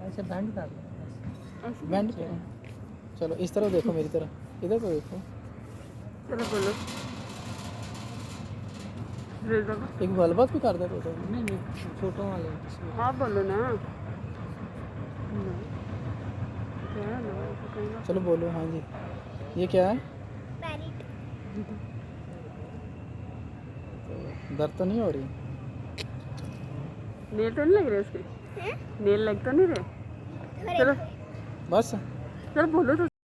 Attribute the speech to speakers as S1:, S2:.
S1: अच्छा बैंड कर दो।
S2: ऐसे
S3: बैंड पे चलो इस तरफ देखो मेरी तरफ, इधर को देखो।
S2: चलो बोलो फिर दो।
S3: एक गलबात भी कर दे तो
S1: नहीं नहीं छोटों वाले तस्वीर।
S2: हाँ बोलो ना। क्या है ना कहेगा।
S3: चलो बोलो। हाँ जी, ये क्या है? तो दर्द तो नहीं हो रही?
S2: नेल तो नहीं लग रहे उसके? नेल लग तो नहीं रहे? चलो
S3: बस
S2: चलो बोलो तो